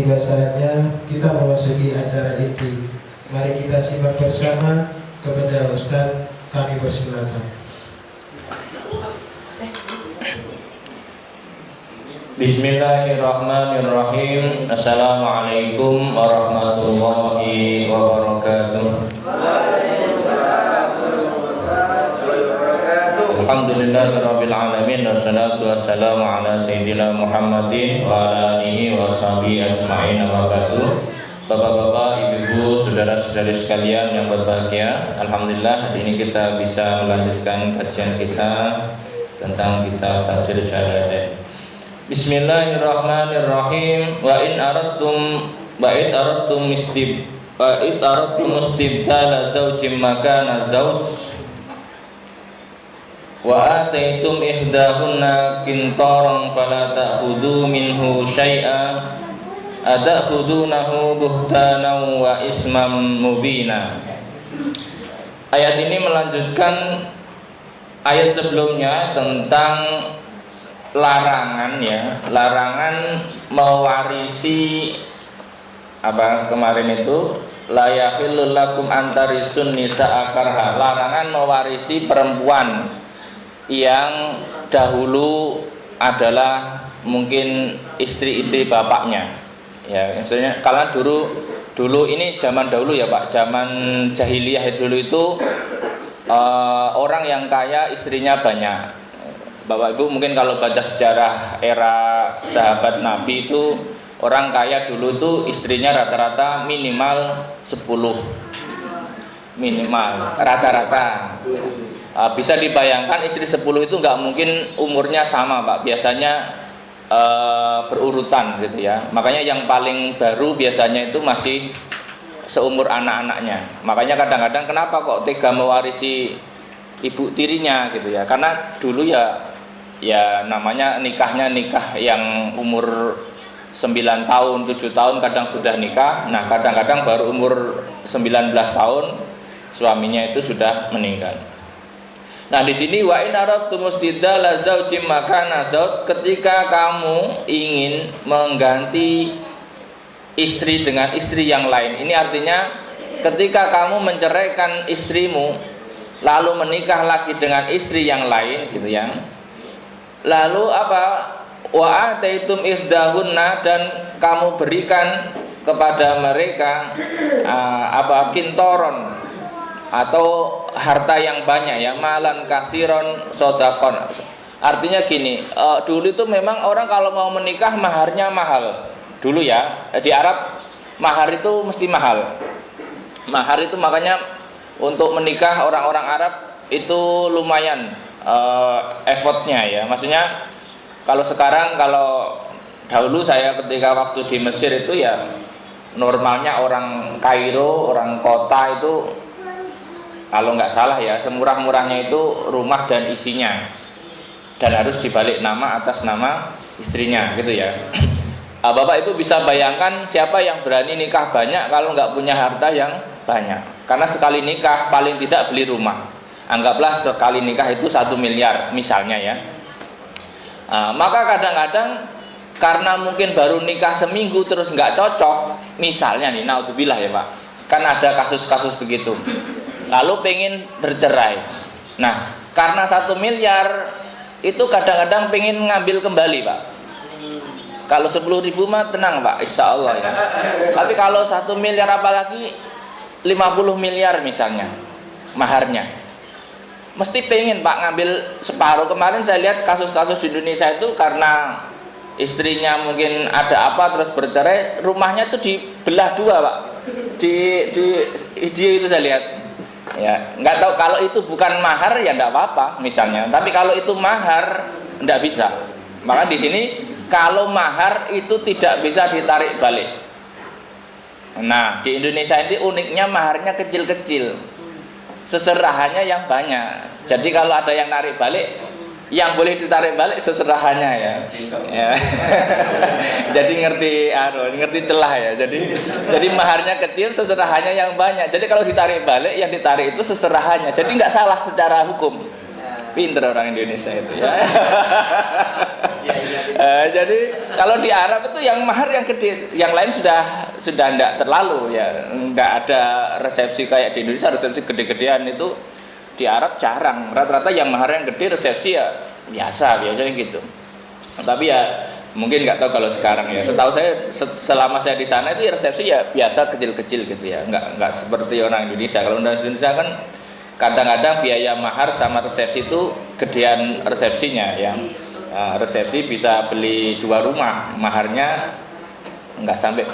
tiba saatnya kita memasuki acara inti. Mari kita simak bersama. Kepada Ustaz kami persilakan. Bismillahirrahmanirrahim. Assalamualaikum warahmatullahi wabarakatuh. Alhamdulillahirabbil alamin wassalatu wassalamu ala sayyidina Muhammadin wa ala alihi wa sahbihi ajma'in wa ba'du. Bapak-bapak, ibu-ibu, saudara-saudari sekalian yang berbahagia, alhamdulillah hari ini kita bisa melanjutkan kajian kita tentang kitab Tafsir Jalalain. Bismillahirrahmanirrahim. Wa in aradtum istibdala zawjin makana zawj wa ataitum ihdahunna qintaran fala ta'khudhu minhu syai'an ata'khudhunahu buhtanan wa isman mubina. Ayat ini melanjutkan ayat sebelumnya tentang larangan mewarisi apa kemarin itu, la yahillu lakum antarisun nisa'a karha, larangan mewarisi perempuan yang dahulu adalah mungkin istri-istri bapaknya. Ya, maksudnya kalau dulu ini zaman dahulu ya Pak, zaman jahiliyah dulu itu orang yang kaya istrinya banyak. Bapak Ibu mungkin kalau baca sejarah era sahabat Nabi itu, orang kaya dulu itu istrinya rata-rata minimal 10, minimal rata-rata. Bisa dibayangkan istri 10 itu nggak mungkin umurnya sama Pak, biasanya berurutan gitu ya. Makanya yang paling baru biasanya itu masih seumur anak-anaknya. Makanya kadang-kadang kenapa kok tega mewarisi ibu tirinya gitu ya, karena dulu ya namanya nikah yang umur 9 tahun, 7 tahun kadang sudah nikah. Nah kadang-kadang baru umur 19 tahun suaminya itu sudah meninggal. Nah di sini wa in aradtum istibdala zawjin makana zawj, ketika kamu ingin mengganti istri dengan istri yang lain. Ini artinya ketika kamu menceraikan istrimu lalu menikah lagi dengan istri yang lain gitu ya. Lalu apa? Wa ataitum ihdahunna, dan kamu berikan kepada mereka kintoron atau harta yang banyak ya, malan kasiron sodakon. Artinya gini, dulu itu memang orang kalau mau menikah maharnya mahal dulu ya. Di Arab mahar itu mesti mahal. Mahar itu makanya untuk menikah orang-orang Arab itu lumayan effortnya ya. Maksudnya kalau sekarang, kalau dahulu saya ketika waktu di Mesir itu ya normalnya orang Kairo, orang kota itu kalau nggak salah ya semurah-murahnya itu rumah dan isinya, dan harus dibalik nama atas nama istrinya gitu ya. Bapak Ibu bisa bayangkan siapa yang berani nikah banyak kalau nggak punya harta yang banyak. Karena sekali nikah paling tidak beli rumah. Anggaplah sekali nikah itu 1 miliar misalnya ya. Maka kadang-kadang karena mungkin baru nikah seminggu terus nggak cocok, misalnya nih, naudzubillah ya Pak, kan ada kasus-kasus begitu. Lalu pengen bercerai. Nah, karena 1 miliar itu kadang-kadang pengen ngambil kembali Pak. Kalau 10.000 mah tenang Pak, insya Allah ya. Tapi kalau 1 miliar apalagi 50 miliar misalnya maharnya, mesti pengen Pak ngambil separuh. Kemarin saya lihat kasus-kasus di Indonesia itu karena istrinya mungkin ada apa terus bercerai, rumahnya itu dibelah 2 Pak. Di video itu saya lihat. Ya, nggak tahu kalau itu bukan mahar ya nggak apa-apa misalnya. Tapi kalau itu mahar nggak bisa. Maka di sini kalau mahar itu tidak bisa ditarik balik. Nah, di Indonesia ini uniknya maharnya kecil-kecil, seserahannya yang banyak. Jadi kalau ada yang narik balik, yang boleh ditarik balik seserahannya ya. Jadi ngerti celah ya. Jadi maharnya kecil, seserahannya yang banyak. Jadi kalau ditarik balik, yang ditarik itu seserahannya. Jadi nggak salah secara hukum. Pinter orang Indonesia itu ya. Jadi kalau di Arab itu yang mahar yang gede, yang lain sudah enggak terlalu ya, enggak ada resepsi kayak di Indonesia, resepsi gede-gedean itu di Arab jarang. Rata-rata yang mahar yang gede, resepsi ya biasanya gitu. Tapi ya mungkin nggak tahu kalau sekarang ya. Setahu saya selama saya di sana itu ya resepsi ya biasa kecil-kecil gitu ya, nggak seperti orang Indonesia. Kalau orang Indonesia kan kadang-kadang biaya mahar sama resepsi itu gedean resepsinya ya. Resepsi bisa beli 2 rumah, maharnya nggak sampai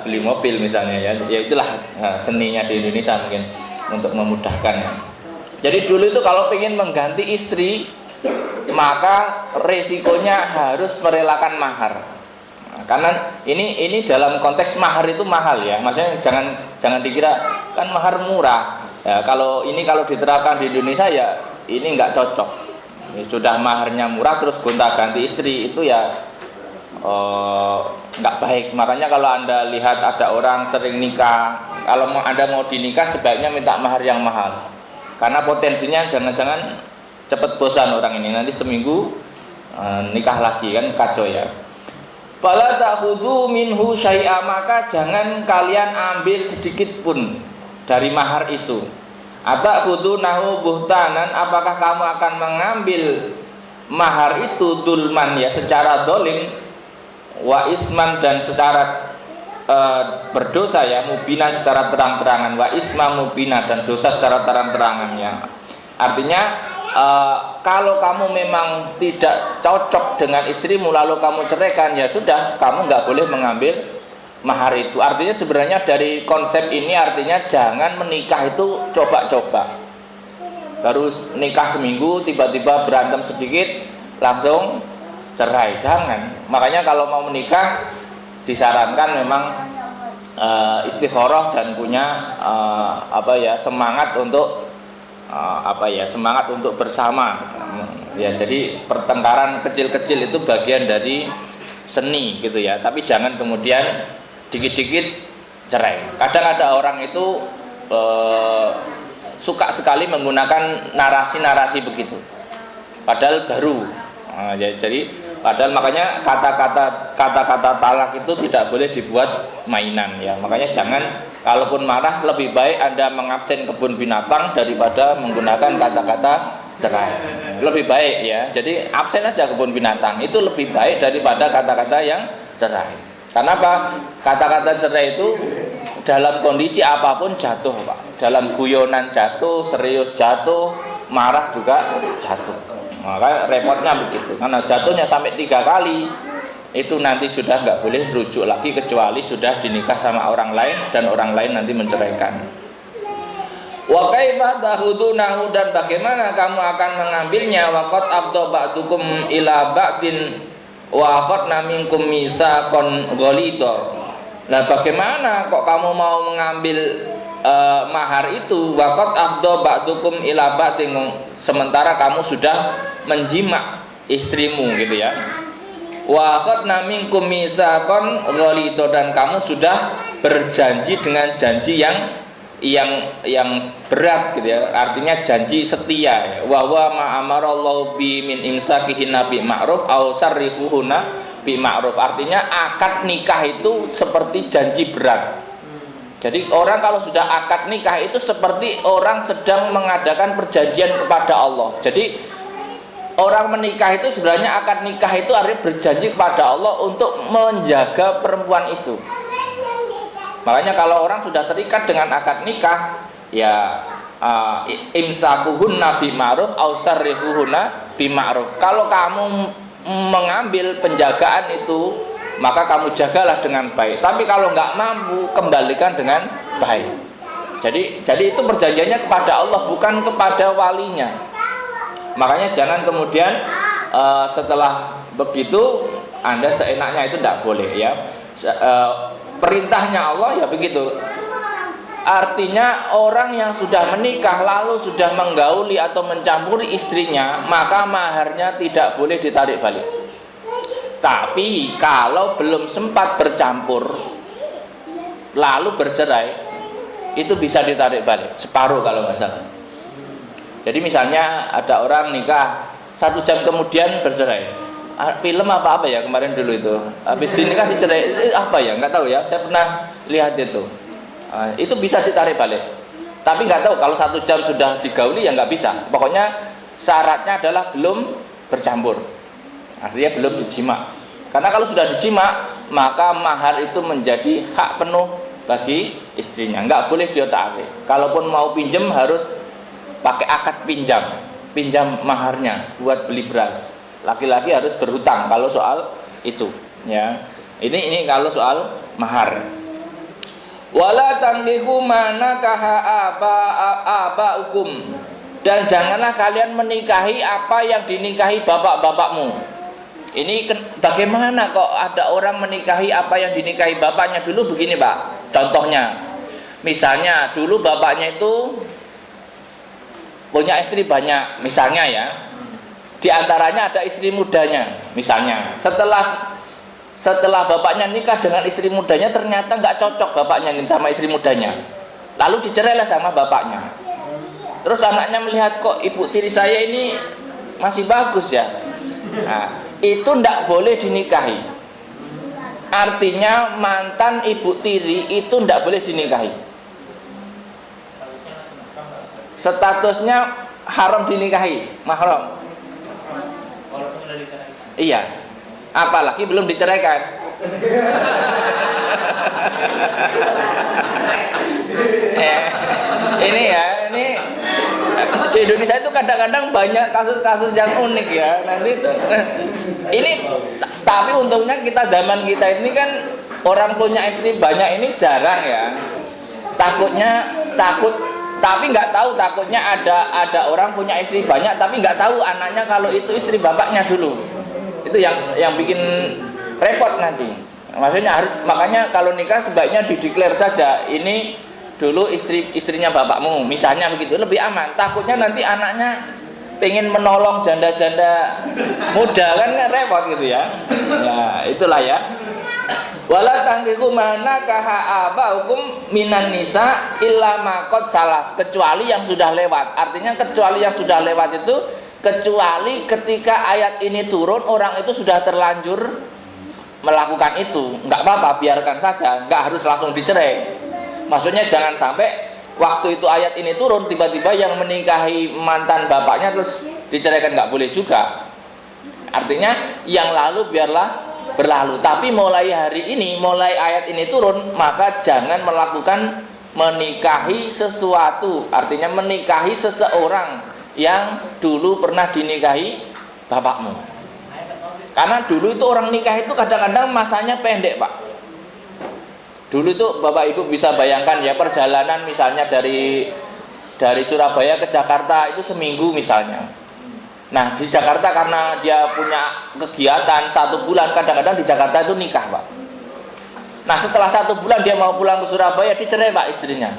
beli mobil misalnya ya. Ya itulah seninya di Indonesia mungkin untuk memudahkan. Jadi dulu itu kalau ingin mengganti istri, maka resikonya harus merelakan mahar. Karena ini dalam konteks mahar itu mahal ya. Maksudnya jangan dikira kan mahar murah. Ya, kalau diterapkan di Indonesia ya ini nggak cocok. Sudah maharnya murah terus gonta-ganti istri itu ya nggak baik. Makanya kalau Anda lihat ada orang sering nikah, kalau Anda mau dinikah sebaiknya minta mahar yang mahal. Karena potensinya jangan-jangan cepat bosan orang ini, nanti seminggu nikah lagi kan kacau ya. Fala ta'khudhu minhu syai'a, maka jangan kalian ambil sedikit pun dari mahar itu. Ata'khudhunahu buhtanan, apakah kamu akan mengambil mahar itu dulman ya secara dolim, wa isman dan secara berdosa ya, mubinan secara terang-terangan, wa isma mubina dan dosa secara terang-terangan ya. Artinya kalau kamu memang tidak cocok dengan istrimu lalu kamu ceraikan, ya sudah, kamu nggak boleh mengambil mahar itu. Artinya sebenarnya dari konsep ini artinya jangan menikah itu coba-coba. Baru nikah seminggu tiba-tiba berantem sedikit langsung cerai, jangan. Makanya kalau mau menikah disarankan memang istikharah dan punya semangat untuk semangat untuk bersama ya. Jadi pertengkaran kecil-kecil itu bagian dari seni gitu ya, tapi jangan kemudian dikit-dikit cerai. Kadang ada orang itu suka sekali menggunakan narasi-narasi begitu padahal baru jadi padahal makanya kata-kata talak itu tidak boleh dibuat mainan ya. Makanya jangan, kalaupun marah lebih baik Anda mengabsen kebun binatang daripada menggunakan kata-kata cerai. Lebih baik ya. Jadi absen aja kebun binatang, itu lebih baik daripada kata-kata yang cerai. Karena apa? Kata-kata cerai itu dalam kondisi apapun jatuh, Pak. Dalam guyonan jatuh, serius jatuh, marah juga jatuh. Maka repotnya begitu. Karena jatuhnya sampai 3 kali, itu nanti sudah nggak boleh rujuk lagi kecuali sudah dinikah sama orang lain dan orang lain nanti menceraikan. Wa kaifa tahudunahu, dan bagaimana kamu akan mengambilnya, waqad abda ba'dukum ila ba'din wa akhadna minkum mitsaqan ghalidha. Nah, bagaimana kok kamu mau mengambil mahar itu, waqad afdha ba'dukum ila ba'din, sementara kamu sudah menjima istrimu gitu ya. Wa akhadna minkum mitsaqan ghalidha, dan kamu sudah berjanji dengan janji yang berat gitu ya. Artinya janji setia ya. Wa huwa ma amarallahu bi min imsakihinna bi ma'ruf aw sarrihuhunna bi ma'ruf. Artinya akad nikah itu seperti janji berat. Jadi orang kalau sudah akad nikah itu seperti orang sedang mengadakan perjanjian kepada Allah. Jadi orang menikah itu sebenarnya akad nikah itu artinya berjanji kepada Allah untuk menjaga perempuan itu. Makanya kalau orang sudah terikat dengan akad nikah, ya imsakuhunna bi ma'ruf aw sarrihuhunna bi ma'ruf. Kalau kamu mengambil penjagaan itu, maka kamu jagalah dengan baik. Tapi kalau nggak mampu, kembalikan dengan baik. Jadi itu perjanjiannya kepada Allah, bukan kepada walinya. Makanya jangan kemudian setelah begitu Anda seenaknya, itu tidak boleh ya. Perintahnya Allah ya begitu. Artinya orang yang sudah menikah lalu sudah menggauli atau mencampuri istrinya, maka maharnya tidak boleh ditarik balik. Tapi kalau belum sempat bercampur lalu bercerai, itu bisa ditarik balik separuh kalau nggak salah. Jadi misalnya ada orang nikah 1 jam kemudian bercerai, film apa ya kemarin dulu itu, habis dinikah dicerai apa ya, nggak tahu ya, saya pernah lihat itu. Itu bisa ditarik balik, tapi nggak tahu kalau 1 jam sudah digauli ya nggak bisa. Pokoknya syaratnya adalah belum bercampur, artinya belum dijima. Karena kalau sudah dijima maka mahar itu menjadi hak penuh bagi istrinya, nggak boleh diotak-atik. Kalaupun mau pinjam harus pakai akad pinjam maharnya buat beli beras. Laki-laki harus berhutang kalau soal itu, ya. Ini kalau soal mahar. Wala tankihu manakaha abaukum, dan janganlah kalian menikahi apa yang dinikahi bapak-bapakmu. Ini bagaimana kok ada orang menikahi apa yang dinikahi bapaknya? Dulu begini Pak, contohnya misalnya dulu bapaknya itu punya istri banyak, misalnya ya, di antaranya ada istri mudanya, misalnya setelah bapaknya nikah dengan istri mudanya ternyata nggak cocok bapaknya nih sama istri mudanya, lalu dicerailah sama bapaknya. Terus anaknya melihat kok ibu tiri saya ini masih bagus ya, nah, itu nggak boleh dinikahi. Artinya mantan ibu tiri itu nggak boleh dinikahi, statusnya haram dinikahi, mahram. Iya, apalagi belum diceraikan. Ini di Indonesia itu kadang-kadang banyak kasus-kasus yang unik ya. Nanti ini tapi untungnya kita zaman kita ini kan orang punya istri banyak ini jarang ya. Tapi nggak tahu, takutnya ada orang punya istri banyak tapi nggak tahu anaknya kalau itu istri bapaknya dulu. Itu yang bikin repot nanti. Maksudnya makanya kalau nikah sebaiknya dideklar saja ini dulu istrinya bapakmu, misalnya begitu, lebih aman. Takutnya nanti anaknya pengen menolong janda-janda muda kan repot gitu ya. Ya itulah ya. Wala tangkiku mana kaha abaukum minan nisa illa makot salaf, kecuali yang sudah lewat. Artinya kecuali yang sudah lewat itu kecuali ketika ayat ini turun orang itu sudah terlanjur melakukan itu, nggak apa-apa, biarkan saja, nggak harus langsung dicerai. Maksudnya jangan sampai waktu itu ayat ini turun tiba-tiba yang menikahi mantan bapaknya terus diceraikan, nggak boleh juga. Artinya yang lalu biarlah berlalu, tapi mulai hari ini, mulai ayat ini turun, maka jangan melakukan menikahi sesuatu, artinya menikahi seseorang yang dulu pernah dinikahi bapakmu. Karena dulu itu orang nikah itu kadang-kadang masanya pendek Pak. Dulu itu Bapak Ibu bisa bayangkan ya, perjalanan misalnya dari Surabaya ke Jakarta itu seminggu misalnya. Nah di Jakarta karena dia punya kegiatan 1 bulan, kadang-kadang di Jakarta itu nikah Pak. Nah setelah 1 bulan dia mau pulang ke Surabaya, dicerai Pak istrinya.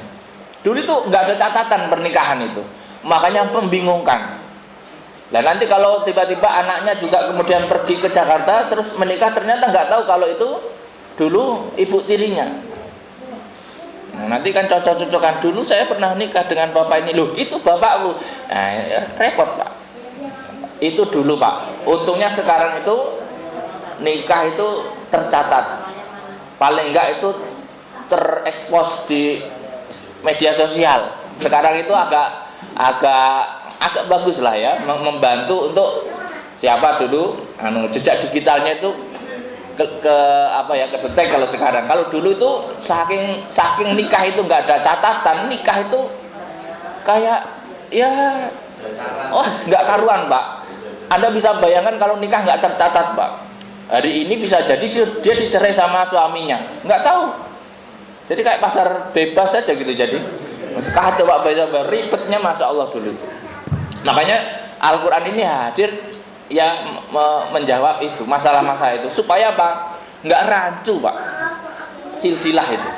Dulu itu nggak ada catatan pernikahan itu, makanya membingungkan. Nah nanti kalau tiba-tiba anaknya juga kemudian pergi ke Jakarta terus menikah, ternyata nggak tahu kalau itu dulu ibu tirinya. Nah, nanti kan cocok-cocokan, dulu saya pernah nikah dengan bapak ini, loh itu bapakku. Nah repot Pak. Itu dulu Pak. Untungnya sekarang itu nikah itu tercatat, paling enggak itu terekspos di media sosial. Sekarang itu agak bagus lah ya, membantu untuk siapa dulu jejak digitalnya itu kedetek kalau sekarang. Kalau dulu itu saking nikah itu nggak ada catatan, nikah itu kayak ya nggak karuan Pak. Anda bisa bayangkan kalau nikah nggak tercatat Pak, hari ini bisa jadi dia dicerai sama suaminya, nggak tahu. Jadi kayak pasar bebas saja gitu. Jadi kacau Pak, ribetnya Masya Allah dulu itu. Makanya Al-Quran ini hadir yang menjawab itu, masalah-masalah itu, supaya apa? Nggak rancu Pak, silsilah itu.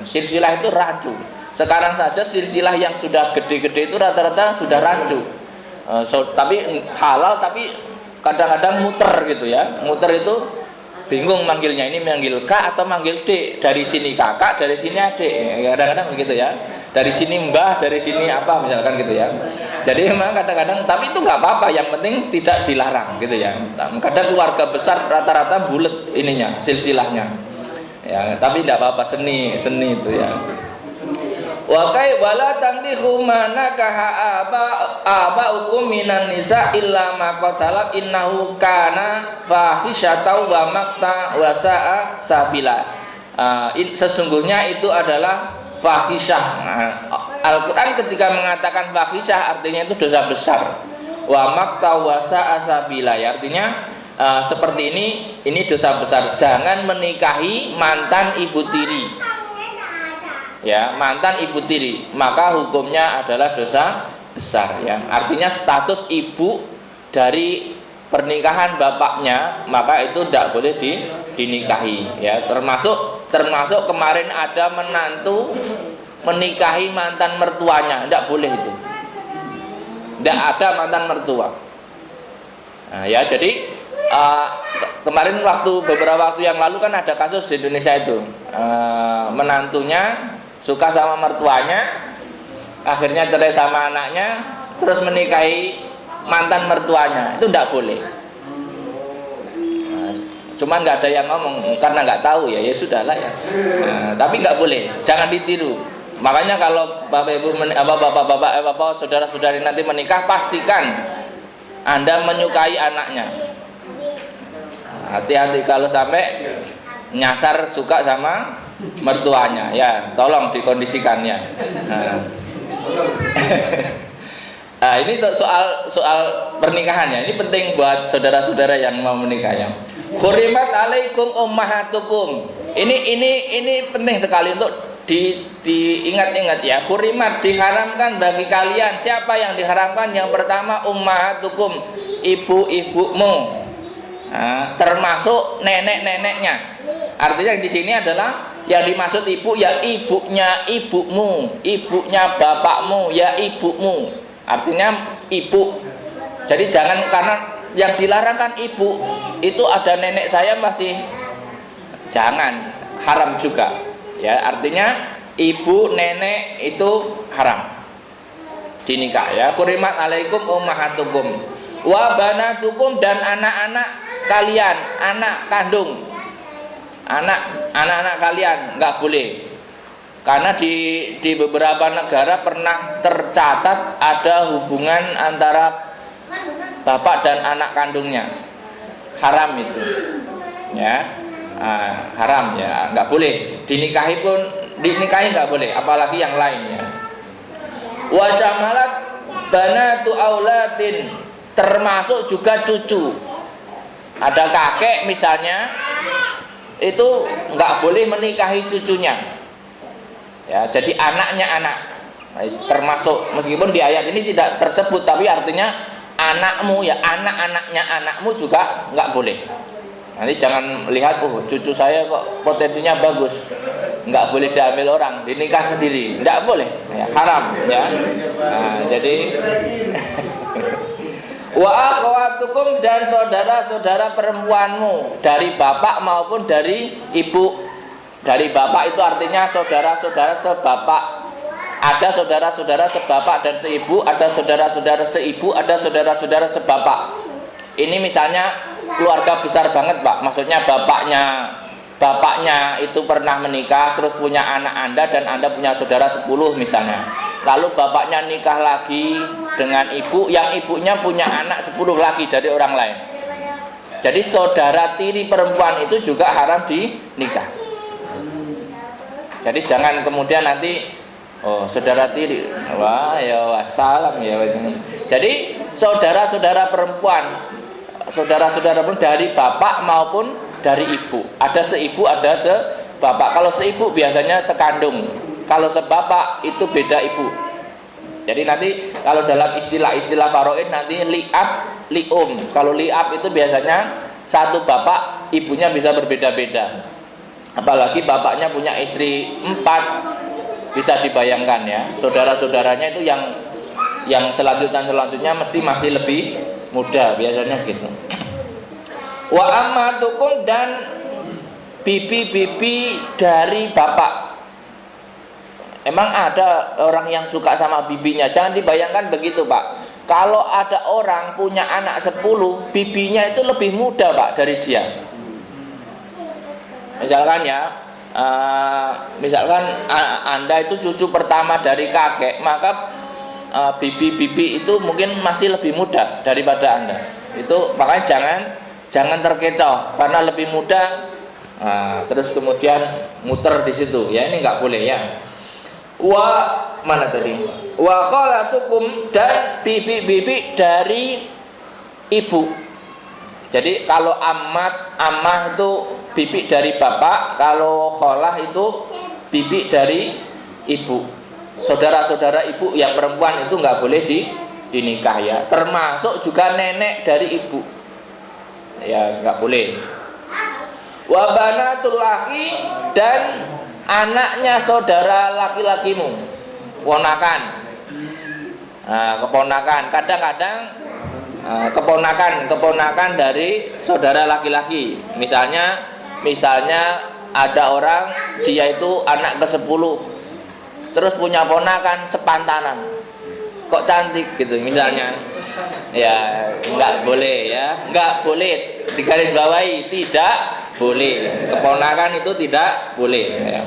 Silsilah itu rancu. Sekarang saja silsilah yang sudah gede-gede itu rata-rata sudah rancu. Tapi halal, tapi kadang-kadang muter gitu ya. Muter itu bingung manggilnya, ini manggil K atau manggil D, dari sini kakak, dari sini adik, kadang-kadang begitu ya. dari sini mbah, dari sini apa misalkan gitu ya. Jadi memang kadang-kadang, tapi itu nggak apa-apa, yang penting tidak dilarang gitu ya. Kadang keluarga besar rata-rata bulat ininya, silsilahnya ya, tapi tidak apa-apa, seni itu ya. Wa kai wala tankihu manakaha aba hukum minan nisa illa ma qad salaf innahu kana fahisyatan wa maqta wa sa'a sabila. Sesungguhnya itu adalah fahisyah. Al-Qur'an ketika mengatakan fahisyah artinya itu dosa besar. Wa maqta wa sa'a sabila, ya, artinya seperti ini dosa besar. Jangan menikahi mantan ibu tiri. Ya, mantan ibu tiri, maka hukumnya adalah dosa besar ya. Artinya status ibu dari pernikahan bapaknya, maka itu tidak boleh dinikahi ya. Termasuk kemarin ada menantu menikahi mantan mertuanya, tidak boleh itu. Tidak ada mantan mertua. Nah, ya, jadi kemarin beberapa waktu yang lalu kan ada kasus di Indonesia itu, menantunya suka sama mertuanya, akhirnya cerai sama anaknya, terus menikahi mantan mertuanya. Itu tidak boleh. Cuman nggak ada yang ngomong karena nggak tahu ya, ya sudahlah ya. Tapi nggak boleh, jangan ditiru. Makanya kalau bapak ibu, bapak saudara-saudari nanti menikah, pastikan Anda menyukai anaknya. Hati-hati kalau sampai nyasar suka sama mertuanya ya, tolong dikondisikannya. Nah, ini soal pernikahan ya. Ini penting buat saudara-saudara yang mau menikah ya. Hurimat alaikum ummahatukum. Ini penting sekali untuk diingat-ingat ya. Hurimat, diharamkan bagi kalian. Siapa yang diharamkan? Yang pertama ummahatukum, ibu-ibumu. Nah, termasuk nenek-neneknya. Artinya di sini adalah yang dimaksud ibu ya ibunya ibumu, ibunya bapakmu ya ibumu. Artinya ibu. Jadi jangan, karena yang dilarang kan ibu. Itu ada nenek saya masih, jangan, haram juga. Ya, artinya ibu, nenek itu haram dinikah ya. Kurimat alaikum ummahatukum wa banatukum, dan anak-anak kalian, anak kandung. Anak-anak kalian nggak boleh, karena di beberapa negara pernah tercatat ada hubungan antara bapak dan anak kandungnya, haram itu ya. Haram ya, nggak boleh dinikahi nggak boleh, apalagi yang lainnya. Wasyamalat banatu aulatin, termasuk juga cucu. Ada kakek misalnya, itu nggak boleh menikahi cucunya ya, jadi anaknya anak. Nah, termasuk, meskipun di ayat ini tidak tersebut, tapi artinya anakmu ya, anak-anaknya anakmu juga nggak boleh. Nanti jangan lihat, cucu saya kok potensinya bagus, nggak boleh diambil orang, dinikah sendiri, nggak boleh ya, haram ya. Nah, jadi wa akhwatukum, dan saudara-saudara perempuanmu dari bapak maupun dari ibu. Dari bapak itu artinya saudara-saudara sebapak. Ada saudara-saudara sebapak dan seibu, ada saudara-saudara seibu, ada saudara-saudara sebapak. Ini misalnya keluarga besar banget, Pak. Maksudnya bapaknya itu pernah menikah, terus punya anak Anda, dan Anda punya saudara 10 misalnya. Lalu bapaknya nikah lagi dengan ibu, yang ibunya punya anak 10 lagi dari orang lain. Jadi saudara tiri perempuan itu juga haram dinikah. Jadi jangan kemudian nanti, saudara tiri, wah ya wassalam ya. Jadi saudara-saudara perempuan dari bapak maupun dari ibu. Ada seibu, ada sebapak. Kalau seibu biasanya sekandung. Kalau sebapak itu beda ibu. Jadi nanti kalau dalam istilah faraid nanti li'ab, li'um. Kalau li'ab itu biasanya satu bapak, ibunya bisa berbeda-beda. Apalagi bapaknya punya istri 4, bisa dibayangkan ya. Saudara-saudaranya itu yang selanjutnya mesti masih lebih muda, biasanya gitu. Wa ammatukum, dan bibi-bibi dari bapak. Emang ada orang yang suka sama bibinya? Jangan dibayangkan begitu, Pak. Kalau ada orang punya anak 10, bibinya itu lebih muda, Pak, dari dia. Misalkan ya, misalkan Anda itu cucu pertama dari kakek, maka bibi-bibi itu mungkin masih lebih muda daripada Anda. Itu makanya jangan terkecoh karena lebih muda. Terus kemudian muter di situ. Ya ini nggak boleh ya. Mana tadi? Wa khalatukum, dan bibi-bibi dari ibu. Jadi kalau amah itu bibi dari bapak, kalau khalah itu bibi dari ibu. Saudara-saudara ibu yang perempuan itu nggak boleh dinikah ya. Termasuk juga nenek dari ibu. Ya nggak boleh. Wa banatul akhi, dan anaknya saudara laki-lakimu, ponakan. Keponakan, kadang-kadang keponakan dari saudara laki-laki. Misalnya ada orang dia itu anak ke-10, terus punya ponakan sepantanan, kok cantik gitu misalnya. Ya nggak boleh ya, nggak boleh, digarisbawahi, tidak boleh. Keponakan itu tidak boleh ya.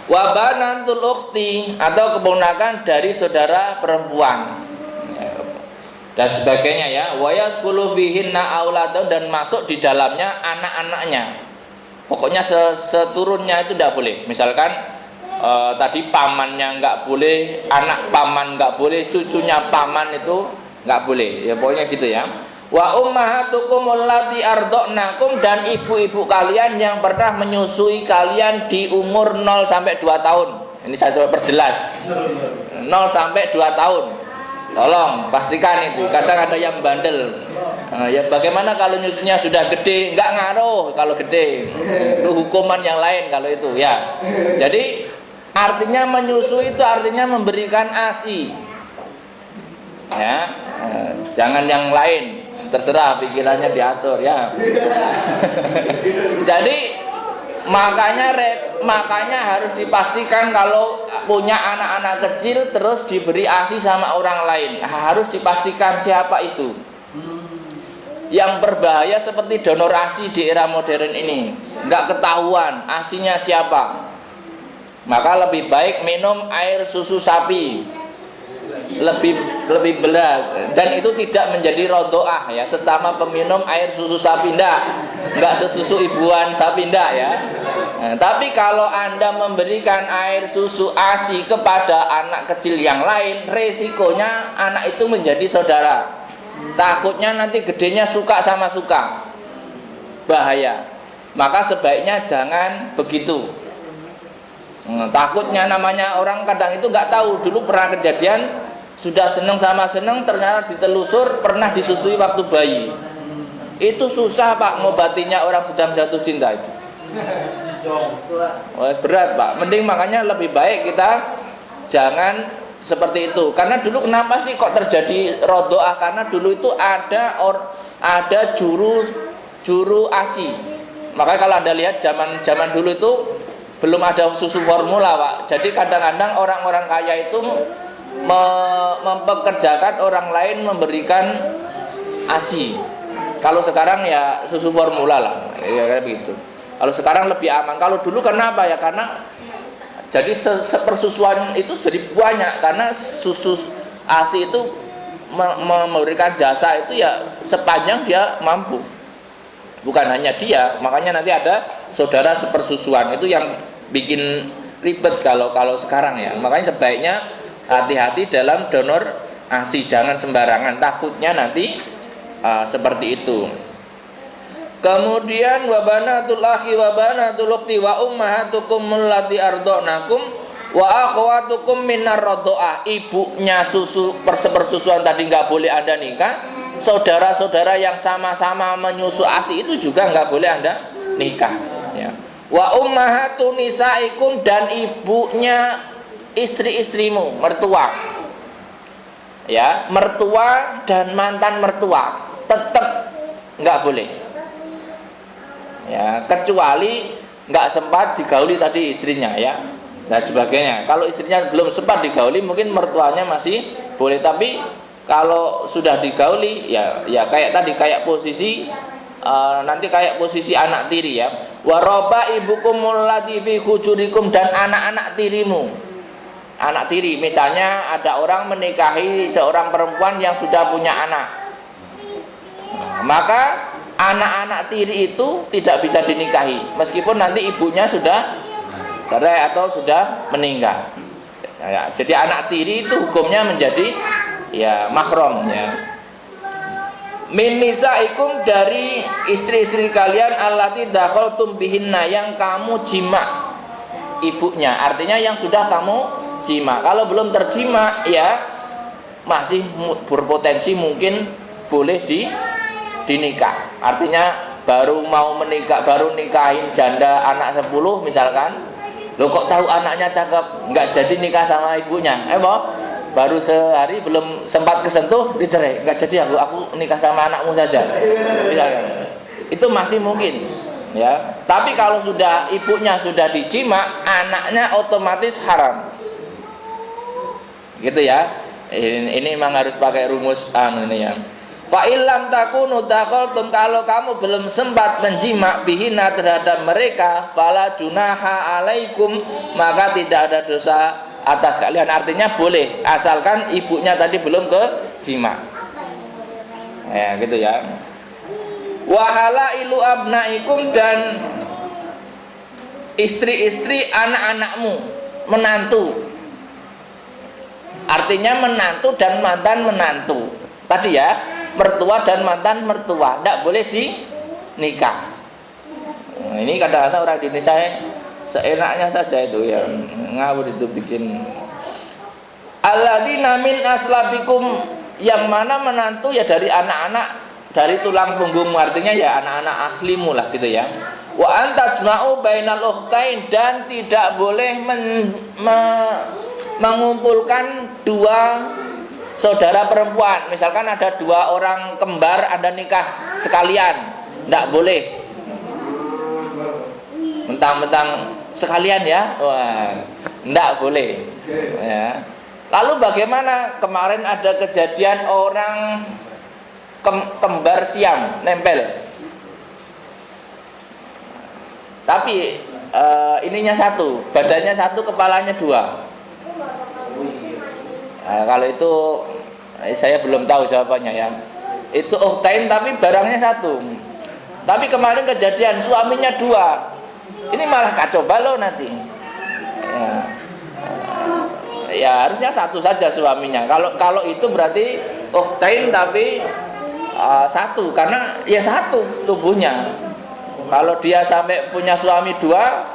Wa banatul ukhti, atau keponakan dari saudara perempuan ya, dan sebagainya ya. Wa yadkhulu fihinna auladun, dan masuk di dalamnya anak-anaknya. Pokoknya seturunnya itu tidak boleh. Misalkan tadi pamannya nggak boleh, anak paman nggak boleh, cucunya paman itu nggak boleh. Ya pokoknya gitu ya. Wa ummahatukum allati arda'nakum, dan ibu-ibu kalian yang pernah menyusui kalian di umur 0 sampai 2 tahun. Ini saya coba perjelas. 0 sampai 2 tahun. Tolong pastikan itu. Kadang ada yang bandel. Ya bagaimana kalau nyusunya sudah gede? Enggak ngaruh kalau gede. Itu hukuman yang lain kalau itu ya. Jadi artinya menyusui itu artinya memberikan ASI. Ya. Jangan yang lain. Terserah pikirannya diatur ya. Jadi makanya harus dipastikan kalau punya anak-anak kecil terus diberi ASI sama orang lain, harus dipastikan siapa itu. Yang berbahaya seperti donor ASI di era modern ini, nggak ketahuan ASInya siapa. Maka lebih baik minum air susu sapi, lebih berat, dan itu tidak menjadi rodoah ya, sesama peminum air susu sapi, enggak sesusu ibuan sapi enggak ya. Tapi kalau Anda memberikan air susu ASI kepada anak kecil yang lain, resikonya anak itu menjadi saudara. Takutnya nanti gedenya suka sama suka, bahaya. Maka sebaiknya jangan begitu. Takutnya namanya orang kadang itu nggak tahu. Dulu pernah kejadian, sudah seneng sama seneng, ternyata ditelusur pernah disusui waktu bayi. Itu susah Pak ngobatinya orang sedang jatuh cinta itu. Berat Pak. Mending makanya lebih baik kita jangan seperti itu. Karena dulu kenapa sih kok terjadi rodoah? Karena dulu itu ada juru ASI. Makanya kalau Anda lihat zaman dulu itu belum ada susu formula Pak. Jadi kadang-kadang orang-orang kaya itu mempekerjakan orang lain memberikan ASI. Kalau sekarang ya susu formula lah, ya kayak begitu. Kalau sekarang lebih aman. Kalau dulu kenapa ya? Karena jadi sepersusuan itu jadi banyak, karena susu ASI itu memberikan jasa itu ya sepanjang dia mampu. Bukan hanya dia, makanya nanti ada saudara sepersusuan, itu yang bikin ribet kalau sekarang ya. Makanya sebaiknya hati-hati dalam donor ASI, jangan sembarangan, takutnya nanti seperti itu. Kemudian wa banatul akhi wa banatul ukhti wa ummahatukum allati arda'nakum wa akhwatukum minar radha'ah. Ibunya susu persusuan tadi nggak boleh Anda nikah. Saudara-saudara yang sama-sama menyusu ASI itu juga nggak boleh Anda nikah ya. Wa ummahatun nisaikum, dan ibunya istri-istrimu, mertua. Ya, mertua dan mantan mertua tetap nggak boleh. Ya, kecuali nggak sempat digauli tadi istrinya ya. dan sebagainya. Kalau istrinya belum sempat digauli mungkin mertuanya masih boleh, tapi kalau sudah digauli ya kayak tadi, kayak posisi nanti kayak posisi anak tiri ya. Waroba ibukumul ladzi fi hujurikum, dan anak-anak tirimu. Anak tiri, misalnya ada orang menikahi seorang perempuan yang sudah punya anak, maka anak-anak tiri itu tidak bisa dinikahi meskipun nanti ibunya sudah cerai atau sudah meninggal. Ya, jadi anak tiri itu hukumnya menjadi ya mahram ya. Min nisaikum, dari istri-istri kalian, allati dakhaltum bihinna, yang kamu jima ibunya, artinya yang sudah kamu jima. Kalau belum terjima ya masih berpotensi mungkin boleh dinikah. Artinya baru mau menikah, baru nikahin janda anak 10 misalkan, lo kok tahu anaknya cakep, nggak jadi nikah sama ibunya, baru sehari belum sempat kesentuh dicerai, nggak jadi aku nikah sama anakmu saja, itu masih mungkin ya. Tapi kalau sudah ibunya sudah dijima, anaknya otomatis haram, gitu ya. Ini memang harus pakai rumus ini ya. Fa illam takunu dakhaltum, kalau kamu belum sempat menjima bihina terhadap mereka, fala junaha alaikum, maka tidak ada dosa atas kalian. Artinya boleh, asalkan ibunya tadi belum ke jima ya, gitu ya. Wahala ilu abnaikum, dan istri-istri anak-anakmu, menantu, artinya menantu dan mantan menantu tadi ya, mertua dan mantan mertua, tidak boleh dinikah. Ini kadang-kadang orang di Indonesia seenaknya saja itu ya, ngawur itu bikin. Alladzina min aslabikum, yang mana menantu ya dari anak-anak dari tulang punggungmu, artinya ya anak-anak aslimu lah, gitu ya. Wa antasma'u bainal ukhtain, dan tidak boleh mengumpulkan dua saudara perempuan. Misalkan ada dua orang kembar, Anda nikah sekalian, tidak boleh mentang-mentang sekalian ya, wah, tidak boleh ya. Lalu bagaimana kemarin ada kejadian orang kembar siam nempel, tapi ininya satu, badannya satu, kepalanya dua. Kalau itu saya belum tahu jawabannya ya. Itu ukhtain tapi barangnya satu. Tapi kemarin kejadian suaminya dua. Ini malah kacau balau nanti. Ya harusnya satu saja suaminya. Kalau itu berarti ukhtain tapi satu, karena ya satu tubuhnya. Kalau dia sampai punya suami dua,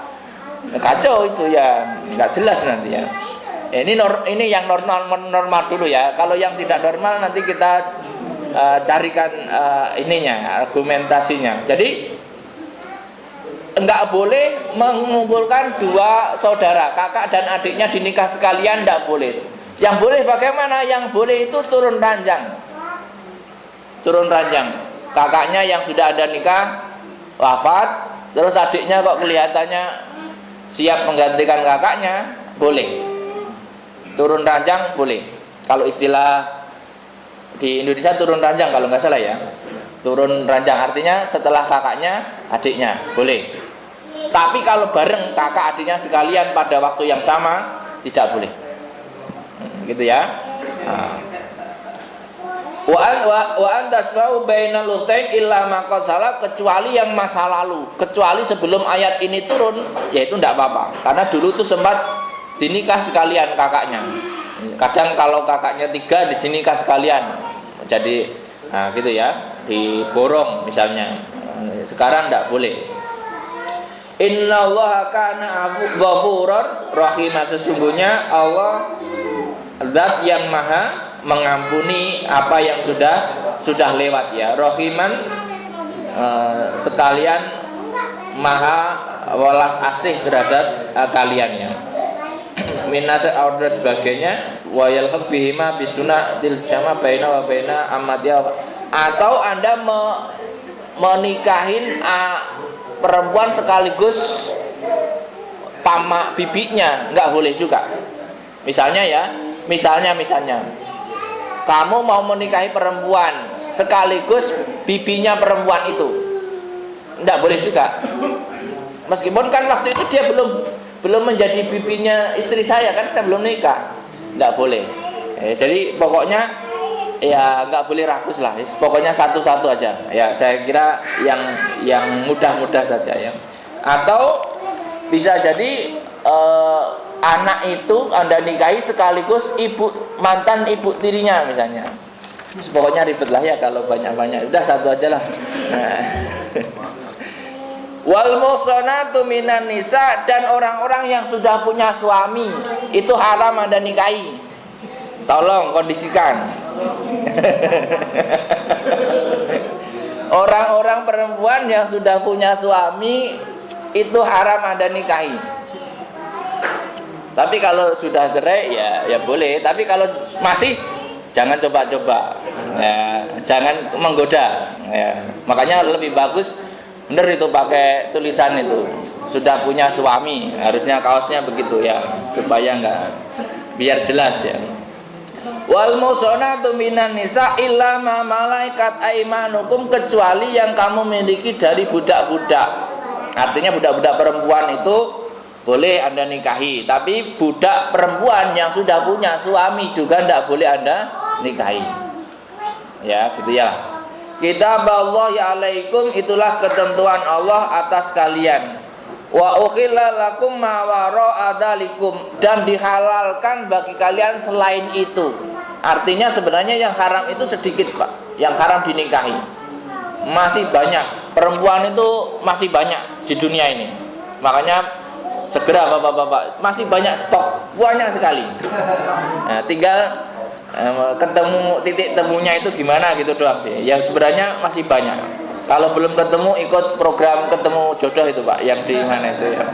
kacau itu ya, nggak jelas nanti ya. Ini yang normal dulu ya. Kalau yang tidak normal nanti kita carikan ininya, argumentasinya. Jadi enggak boleh mengumpulkan dua saudara, kakak dan adiknya dinikah sekalian, enggak boleh. Yang boleh bagaimana? Yang boleh itu turun ranjang. Turun ranjang. Kakaknya yang sudah ada nikah wafat, terus adiknya kok kelihatannya siap menggantikan kakaknya, boleh. Turun ranjang boleh. Kalau istilah di Indonesia turun ranjang kalau nggak salah ya. Turun ranjang artinya setelah kakaknya adiknya, boleh. Tapi kalau bareng kakak adiknya sekalian pada waktu yang sama, tidak boleh. Gitu ya. Wa antasma'u bainal ukhtain illa ma qad salaf, kecuali yang masa lalu, kecuali sebelum ayat ini turun, yaitu tidak apa-apa. Karena dulu tuh sempat dinikah sekalian kakaknya. Kadang kalau kakaknya 3 dinikah sekalian. Jadi gitu ya, diborong misalnya. Sekarang tidak boleh. Innallaha kana ghafurur rahim, sesungguhnya Allah zat yang maha mengampuni apa yang sudah lewat ya. Rahiman sekalian maha welas asih terhadap kalian ya. Minas order sebagainya, wa yalhaq bihima bisunatil jama baina wa baina amatiya, atau Anda menikahin perempuan sekaligus sama bibinya, nggak boleh juga. Misalnya kamu mau menikahi perempuan sekaligus bibinya perempuan itu, nggak boleh juga. Meskipun kan waktu itu dia belum menjadi bibinya istri saya, kan saya belum nikah, nggak boleh. Jadi pokoknya ya nggak boleh rakus lah. Pokoknya satu-satu aja. Ya saya kira yang mudah-mudah saja ya. Atau bisa jadi anak itu Anda nikahi sekaligus mantan ibu tirinya misalnya. Pokoknya ribet lah ya kalau banyak-banyak. Udah satu aja lah. Wal muhsanatu minan nisa, dan orang-orang yang sudah punya suami itu haram Anda nikahi. Tolong kondisikan. Orang-orang perempuan yang sudah punya suami itu haram Anda nikahi. Tapi kalau sudah cerai ya boleh. Tapi kalau masih, jangan coba-coba. Ya, jangan menggoda. Ya, makanya lebih bagus bener itu pakai tulisan itu. Sudah punya suami, harusnya kaosnya begitu ya, supaya enggak, biar jelas ya. Wal muhsanatu minan nisa illa ma malaikat aimanukum, kecuali yang kamu miliki dari budak-budak. Artinya budak-budak perempuan itu boleh Anda nikahi, tapi budak perempuan yang sudah punya suami juga tidak boleh Anda nikahi. Ya, gitu ya. Kitab Allah ya alaikum, itulah ketentuan Allah atas kalian. Wa ukhilla lakum ma wara'a dzalikum, dan dihalalkan bagi kalian selain itu. Artinya sebenarnya yang haram itu sedikit, Pak. Yang haram dinikahi masih banyak. Perempuan itu masih banyak di dunia ini. Makanya segera bapak-bapak, masih banyak stok, banyak sekali. Nah, tinggal ketemu titik temunya itu gimana gitu doang sih. Yang sebenarnya masih banyak. Kalau belum ketemu, ikut program ketemu jodoh itu Pak, yang di mana itu ya.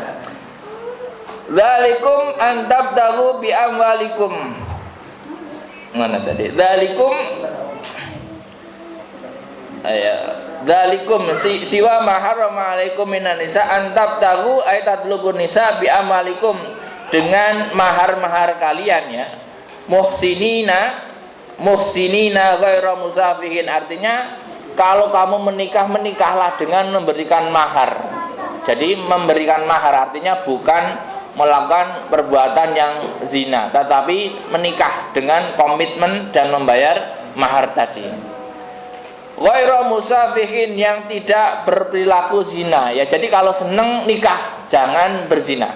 Dzalikum antabtagu bi amwalikum. Mana tadi? Dzalikum dzalikum siwa ma harrama alaikum minan nisa antabtagu ay tatlubun nisa bi amwalikum, dengan mahar-mahar kalian ya. Muhsinina ghairu musafihin, artinya kalau kamu menikahlah dengan memberikan mahar. Jadi memberikan mahar artinya bukan melakukan perbuatan yang zina, tetapi menikah dengan komitmen dan membayar mahar tadi. Ghairu musafihin, yang tidak berperilaku zina. Ya, jadi kalau seneng nikah, jangan berzina.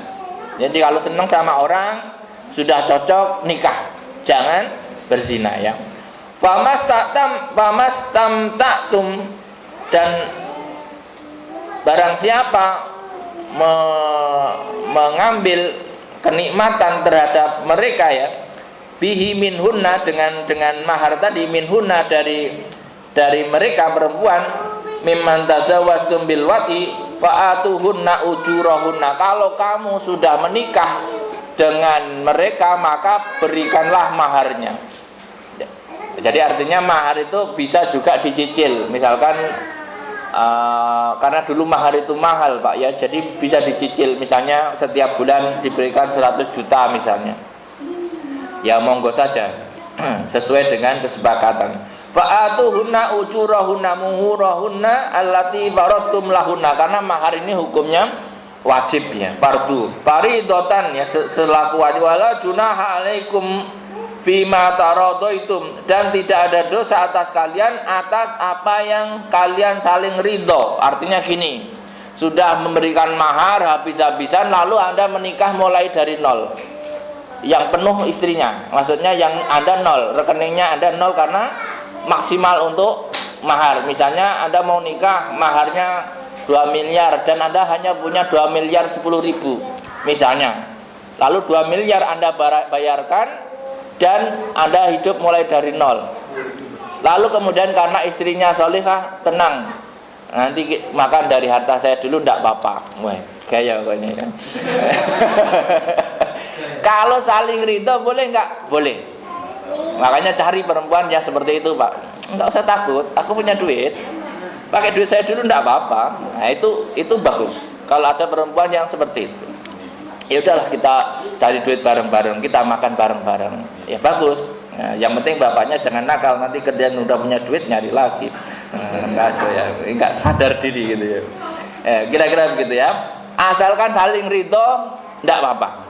Jadi kalau seneng sama orang, sudah cocok nikah, jangan berzina ya. Famastamtatum, dan barang siapa mengambil kenikmatan terhadap mereka ya, bihi minhunna, dengan mahar tadi, minhunna dari mereka perempuan, mimman tazawwajtum bil wati fa'atuhunna ujurahunna, kalau kamu sudah menikah dengan mereka maka berikanlah maharnya. Jadi artinya mahar itu bisa juga dicicil, misalkan karena dulu mahar itu mahal Pak ya, jadi bisa dicicil, misalnya setiap bulan diberikan 100 juta misalnya. Ya monggo saja, sesuai dengan kesepakatan. Fa'atuhunna ujurahunna muhurahunna allati faradtum lahunna, karena mahar ini hukumnya wajib ya, fardu, faridotan ya, selaku wajib. Wala junaha alaikum fima taradaitum, dan tidak ada dosa atas kalian atas apa yang kalian saling ridho. Artinya gini, sudah memberikan mahar habis-habisan lalu Anda menikah mulai dari nol, yang penuh istrinya, maksudnya yang Anda nol, rekeningnya Anda nol karena maksimal untuk mahar. Misalnya Anda mau nikah maharnya 2 miliar dan Anda hanya punya 2 miliar 10 ribu misalnya, lalu 2 miliar Anda bayarkan dan Anda hidup mulai dari nol. Lalu kemudian karena istrinya solihah, tenang, nanti makan dari harta saya dulu, tidak apa-apa. Wah, gaya ini kan. Kalau saling ridho boleh nggak? Boleh. Makanya cari perempuan yang seperti itu Pak. Nggak usah takut, aku punya duit, pakai duit saya dulu, tidak apa-apa. Nah itu bagus kalau ada perempuan yang seperti itu. ya udahlah kita cari duit bareng-bareng, kita makan bareng-bareng, ya bagus. Nah, yang penting bapaknya jangan nakal, nanti kemudian udah punya duit nyari lagi. Kacau ya, nggak sadar diri gitu ya. Kira-kira begitu ya. Asalkan saling ridho, nggak apa-apa.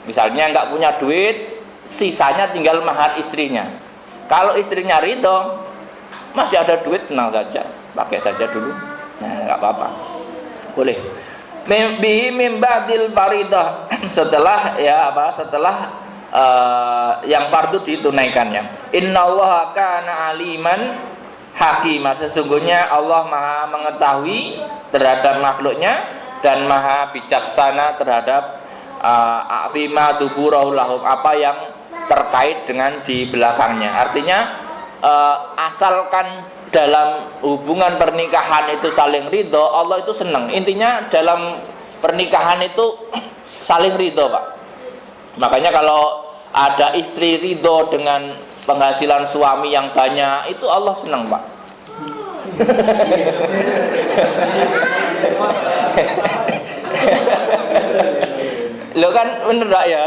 Misalnya nggak punya duit, sisanya tinggal mahar istrinya. Kalau istrinya ridho, masih ada duit, tenang saja, pakai saja dulu. Nah, nggak apa-apa, boleh. Bihi mim ba'dil faridah, setelah yang fardu ditunaikannya. Innallaha kana aliman hakimah, sesungguhnya Allah Maha mengetahui terhadap makhluknya dan Maha bijaksana terhadap afima duburahul lahum, apa yang terkait dengan di belakangnya. Artinya asalkan dalam hubungan pernikahan itu saling ridho, Allah itu senang. Intinya dalam pernikahan itu saling ridho, Pak. Makanya kalau ada istri ridho dengan penghasilan suami yang banyak, itu Allah senang, Pak. Lo kan bener gak ya?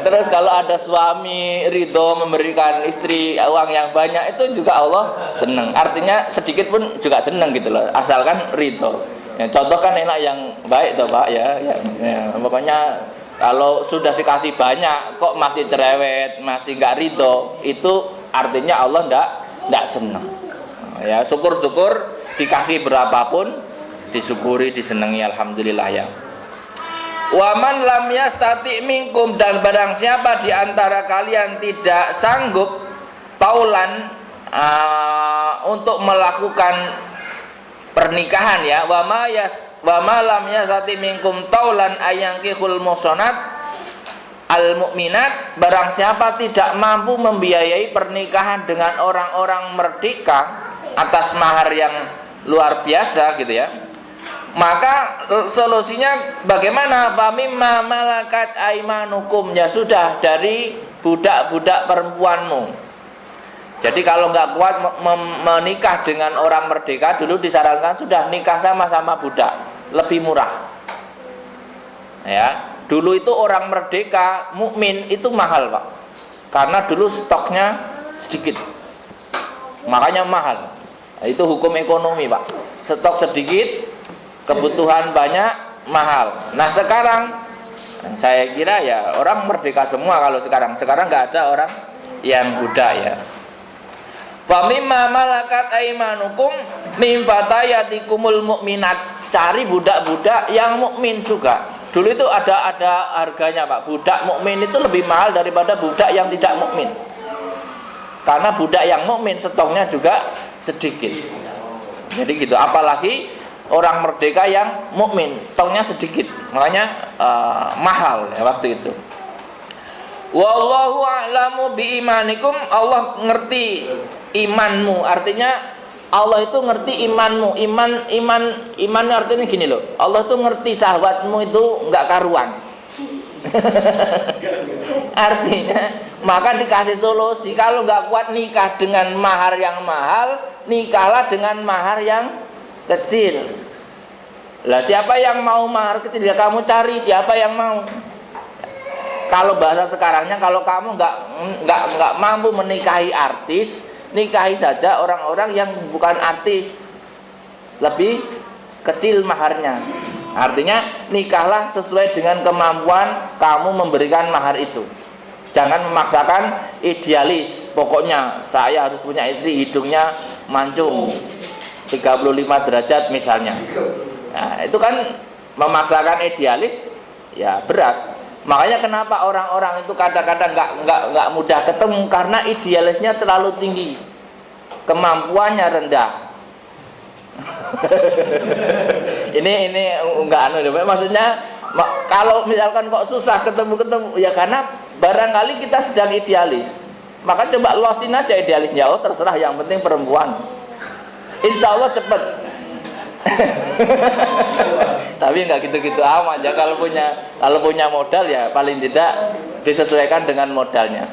Terus kalau ada suami ridho memberikan istri uang yang banyak, itu juga Allah senang. Artinya sedikit pun juga senang gitu loh, asalkan ridho. Ya, contoh kan enak yang baik toh Pak ya. Pokoknya kalau sudah dikasih banyak kok masih cerewet, masih gak ridho, itu artinya Allah ndak senang. Ya syukur-syukur, dikasih berapapun disyukuri, disenangi, alhamdulillah ya. Waman lam yastati minkum, dan barang siapa di antara kalian tidak sanggup taulan untuk melakukan pernikahan ya, wama lam yastati minkum taulan ayangkihul muhsanat al mukminat, barang siapa tidak mampu membiayai pernikahan dengan orang-orang merdeka atas mahar yang luar biasa gitu ya, maka solusinya bagaimana? Famimma malakat aimanukum, ya sudah dari budak-budak perempuanmu. Jadi kalau nggak kuat menikah dengan orang merdeka, dulu disarankan sudah nikah sama-sama budak, lebih murah. Ya, dulu itu orang merdeka mukmin itu mahal, Pak, karena dulu stoknya sedikit, makanya mahal. Itu hukum ekonomi, Pak. Stok sedikit, kebutuhan banyak, mahal. Nah sekarang saya kira ya orang merdeka semua. Kalau sekarang nggak ada orang yang budak ya. Wa mimma malakat aimanukum min fatayatikumul mukminat, cari budak-budak yang mukmin juga. Dulu itu ada harganya, Pak. Budak mukmin itu lebih mahal daripada budak yang tidak mukmin. Karena budak yang mukmin stoknya juga sedikit. Jadi gitu, apalagi orang merdeka yang mukmin stoknya sedikit, makanya mahal ya waktu itu. Wallahu a'lamu biimanikum, Allah ngerti imanmu, artinya Allah itu ngerti imanmu. Iman artinya gini loh, Allah itu ngerti sahabatmu itu nggak karuan. Artinya maka dikasih solusi, kalau nggak kuat nikah dengan mahar yang mahal, nikahlah dengan mahar yang kecil. Lah siapa yang mau mahar kecil, ya kamu cari siapa yang mau. Kalau bahasa sekarangnya, kalau kamu nggak mampu menikahi artis, nikahi saja orang-orang yang bukan artis, lebih kecil maharnya. Artinya nikahlah sesuai dengan kemampuan kamu memberikan mahar itu. Jangan memaksakan idealis, pokoknya saya harus punya istri hidungnya mancung 35 derajat misalnya. Nah, itu kan memaksakan idealis, ya berat. Makanya kenapa orang-orang itu kadang-kadang nggak mudah ketemu, karena idealisnya terlalu tinggi, kemampuannya rendah. ini enggak maksudnya kalau misalkan kok susah ketemu ya karena barangkali kita sedang idealis, maka coba losin aja idealisnya. Oh terserah, yang penting perempuan, insya Allah cepet. Tapi nggak gitu-gitu amat ya. Kalau punya modal ya paling tidak disesuaikan dengan modalnya,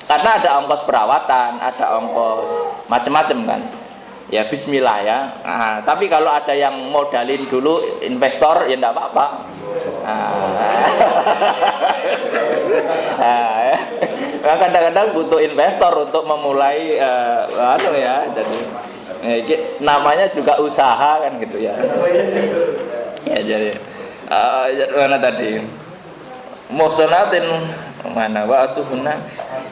karena ada ongkos perawatan, ada ongkos macam-macam kan. Ya bismillah ya. Nah, tapi kalau ada yang modalin dulu investor ya enggak apa-apa. Nah, kadang-kadang butuh investor untuk memulai jadi namanya juga usaha kan gitu ya. Ya jadi mana tadi? Muhsanatin mana wa'atuhunna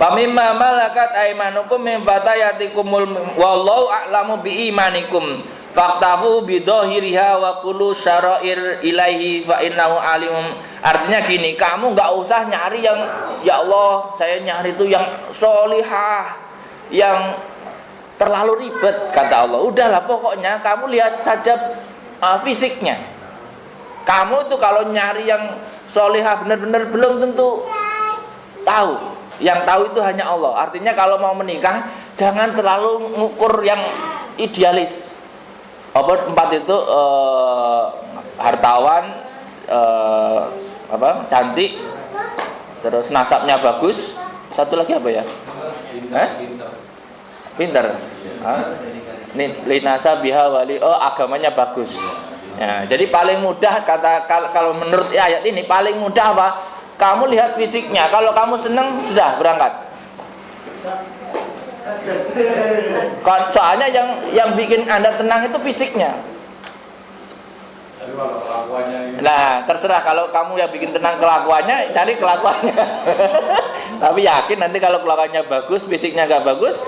pamimma malakat aymanukum min fatayatikumul wallahu a'lamu biimanikum faktahu bidohiriha wa kulu syara'ir ilaihi fa innahu alimum. Artinya gini, kamu nggak usah nyari yang ya Allah saya nyari itu yang solihah, yang terlalu ribet kata Allah. Udahlah pokoknya kamu lihat saja fisiknya. Kamu tuh kalau nyari yang solihah benar-benar belum tentu tahu. Yang tahu itu hanya Allah. Artinya kalau mau menikah jangan terlalu ngukur yang idealis. Apa empat itu hartawan, cantik, terus nasabnya bagus. Satu lagi apa ya? Pintar. Linasa biha wali. Agamanya bagus. Ya, jadi paling mudah kalau menurut ayat ini paling mudah apa? Kamu lihat fisiknya. Kalau kamu senang sudah berangkat. Soalnya yang bikin Anda tenang itu fisiknya. Nah, terserah kalau kamu yang bikin tenang kelakuannya, cari kelakuannya. Tapi yakin nanti kalau kelakuannya bagus, fisiknya nggak bagus,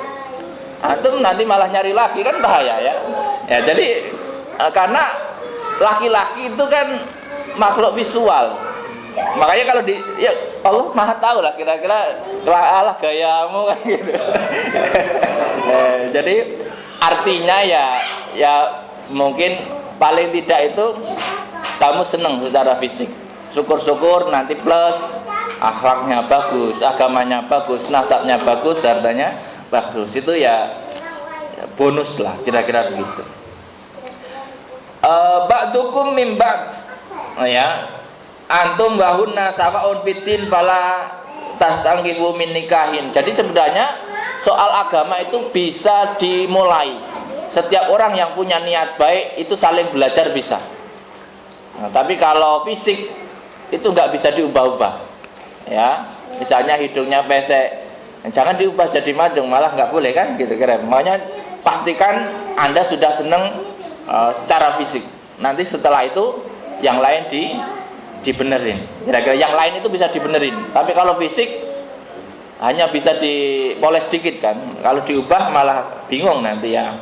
antum nanti malah nyari lagi kan bahaya ya. Ya jadi karena laki-laki itu kan makhluk visual. Makanya kalau ya Allah Maha tahu lah kira-kira Allah gayamu kan gitu. Jadi artinya ya mungkin paling tidak itu kamu senang secara fisik. Syukur-syukur nanti plus akhlaknya bagus, agamanya bagus, nasabnya bagus, hartanya bagus. Itu ya bonus lah kira-kira begitu. Ba'dukum min ba'd. Ya. Antum bahunna sawaun fitin fala tastangkifu min nikahin. Jadi sebenarnya soal agama itu bisa dimulai. Setiap orang yang punya niat baik itu saling belajar bisa. Nah, tapi kalau fisik itu nggak bisa diubah-ubah. Ya, misalnya hidungnya pesek, jangan diubah jadi madung, malah nggak boleh kan gitu kira. Makanya pastikan Anda sudah senang secara fisik. Nanti setelah itu yang lain dibenerin. Kira-kira yang lain itu bisa dibenerin. Tapi kalau fisik hanya bisa dipoles dikit kan. Kalau diubah malah bingung nanti ya.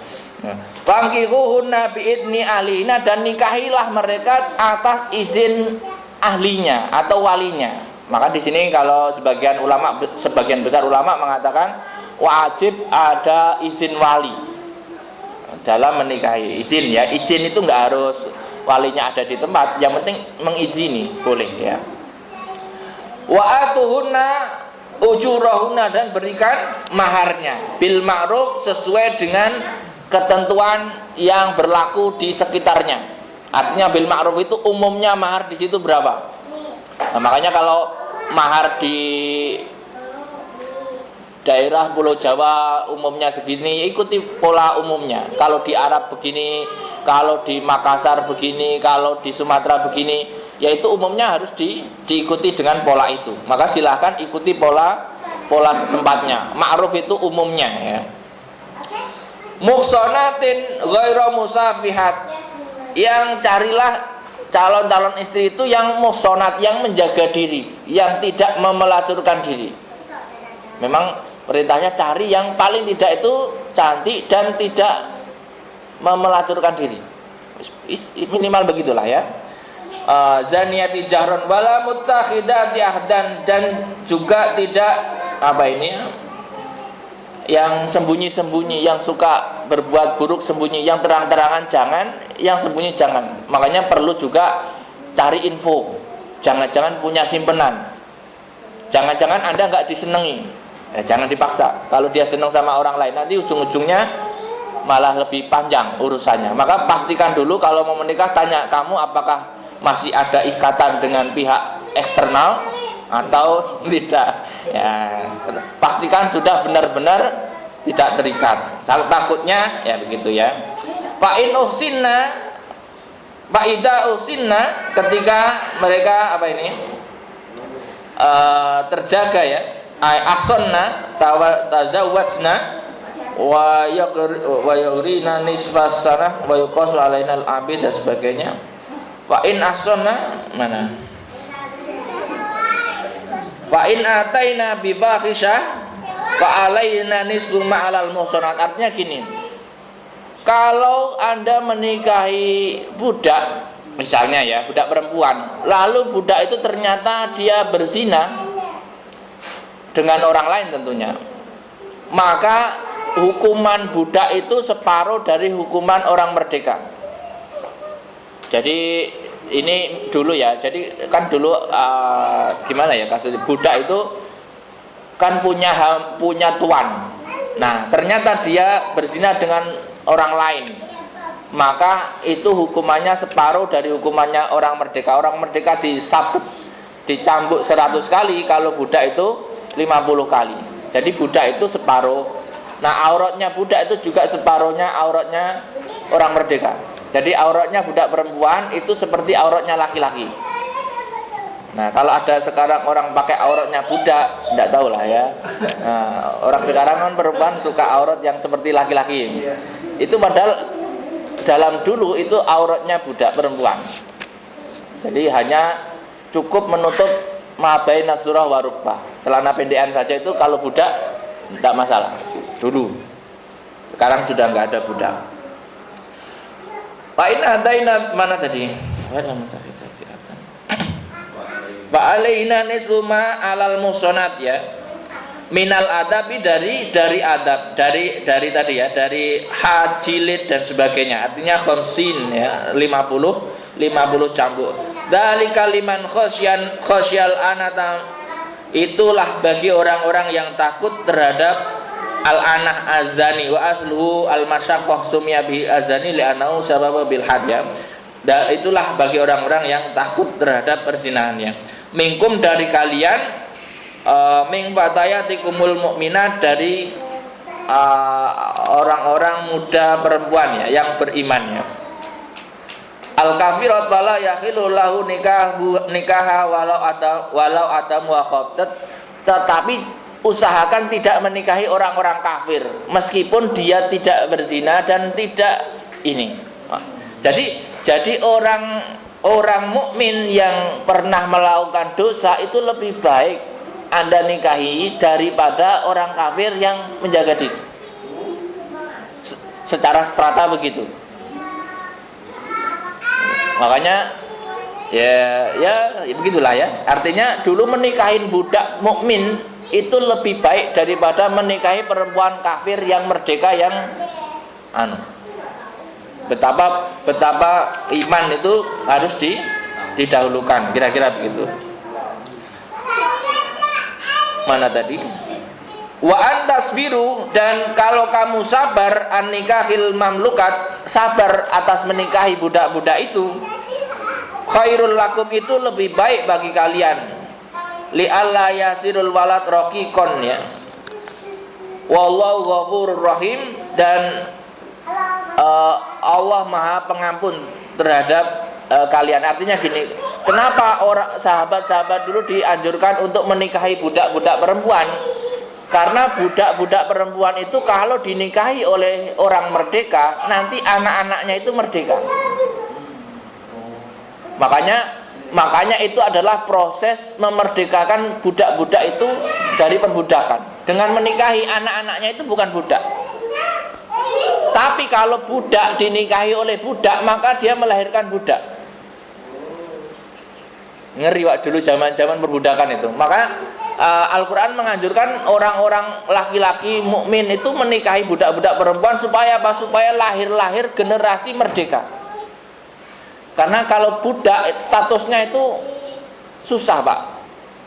Fankihuhunna biidni ahlina, dan nikahilah mereka atas izin ahlinya atau walinya. Maka di sini kalau sebagian besar ulama mengatakan wajib ada izin wali dalam menikahi. Izin ya, izin itu enggak harus walinya ada di tempat, yang penting mengizini boleh ya. Wa atuhunna ujurahunna, dan berikan maharnya bil ma'ruf, sesuai dengan ketentuan yang berlaku di sekitarnya. Artinya bil ma'ruf itu umumnya mahar di situ berapa? Nah, makanya kalau mahar di daerah Pulau Jawa umumnya segini, ikuti pola umumnya. Kalau di Arab begini, kalau di Makassar begini, kalau di Sumatera begini, yaitu umumnya harus diikuti dengan pola itu. Maka silahkan ikuti pola setempatnya. Ma'ruf itu umumnya ya. Muhsanatin ghairu musafihat, yang carilah calon-calon istri itu yang muhsanat, yang menjaga diri, yang tidak memelacurkan diri. Memang perintahnya cari yang paling tidak itu cantik dan tidak memelacurkan diri, minimal begitulah ya. Zaniyati jahron wala muttakhidati ahdan, dan juga tidak yang sembunyi-sembunyi, yang suka berbuat buruk sembunyi, yang terang-terangan jangan, yang sembunyi jangan. Makanya perlu juga cari info, jangan-jangan punya simpenan, jangan-jangan Anda nggak disenangi, jangan dipaksa. Kalau dia senang sama orang lain, nanti ujung-ujungnya malah lebih panjang urusannya. Maka pastikan dulu kalau mau menikah, tanya kamu apakah masih ada ikatan dengan pihak eksternal atau tidak ya. Pastikan sudah benar-benar tidak terikat. Takutnya ya begitu ya. Fa in uhsinna Fa'idha usinna, ketika mereka apa ini terjaga ya, ahsonna tazawwajna wa yughrina nisfas sanah wa yuqasu alaina al-abid dan sebagainya. Wa in ahsonna mana? Wa in ataina bi fahisyah fa alaina nisfu ma'alal muhsanat. Artinya gini, kalau Anda menikahi budak misalnya ya, budak perempuan, lalu budak itu ternyata dia berzina dengan orang lain tentunya, maka hukuman budak itu separuh dari hukuman orang merdeka. Jadi ini dulu ya, jadi kan dulu gimana ya kasusnya, budak itu kan punya tuan. Nah ternyata dia berzina dengan orang lain, maka itu hukumannya separuh dari hukumannya orang merdeka. Orang merdeka disabut, dicambuk 100 kali, kalau budak itu 50 kali. Jadi budak itu separuh. Nah auratnya budak itu juga separuhnya auratnya orang merdeka. Jadi auratnya budak perempuan itu seperti auratnya laki-laki. Nah kalau ada sekarang orang pakai auratnya budak, tidak tahu lah ya. Nah, orang sekarang kan perempuan suka aurat yang seperti laki-laki. Itu padahal dalam dulu itu auratnya budak perempuan. Jadi hanya cukup menutup mabaina surah wa rukbah. Celana pendekan saja itu kalau budak tidak masalah dulu. Sekarang sudah nggak ada budak. Fa in adaina mana tadi? Fa alaina nisfu ma alal muhsanat ya. Minal adabi dari adab, dari tadi ya, dari had, jilid dan sebagainya. Artinya khamsin ya, 50 cambuk. Dzalika liman khasyal anata, itulah bagi orang-orang yang takut terhadap al-anah azani wa asluhu al-masyaqqah sumya bi azani li'annahu sababa bil had ya. Dan itulah bagi orang-orang yang takut terhadap perzinahannya. Minkum dari kalian, min fatayatikumul mu'minat, dari orang-orang muda perempuan ya yang beriman ya. Al kafirat wala yakhilu lahu nikaha walau atamu wa khatat, tetapi usahakan tidak menikahi orang-orang kafir meskipun dia tidak berzina dan tidak ini. Jadi orang mukmin yang pernah melakukan dosa itu lebih baik Anda nikahi daripada orang kafir yang menjaga diri. Secara strata begitu. Makanya ya begitulah ya. Artinya dulu menikahin budak mukmin itu lebih baik daripada menikahi perempuan kafir yang merdeka yang betapa iman itu harus didahulukan, kira-kira begitu. Mana tadi? Wa antasbiru, dan kalau kamu sabar an nikahil mamlukat, sabar atas menikahi budak-budak itu, khairul lakum, itu lebih baik bagi kalian. Li alla yasirul walad raqiqon ya. Wallahu ghafurur rahim, dan Allah Maha Pengampun terhadap kalian. Artinya gini, kenapa orang sahabat-sahabat dulu dianjurkan untuk menikahi budak-budak perempuan? Karena budak-budak perempuan itu kalau dinikahi oleh orang merdeka, nanti anak-anaknya itu merdeka. Makanya itu adalah proses memerdekakan budak-budak itu dari perbudakan. Dengan menikahi anak-anaknya itu bukan budak. Tapi kalau budak dinikahi oleh budak, maka dia melahirkan budak. Ngeri Pak, dulu zaman-zaman perbudakan itu. Maka Al-Quran menganjurkan orang-orang laki-laki mukmin itu menikahi budak-budak perempuan supaya apa? Supaya lahir-lahir generasi merdeka. Karena kalau budak statusnya itu susah Pak.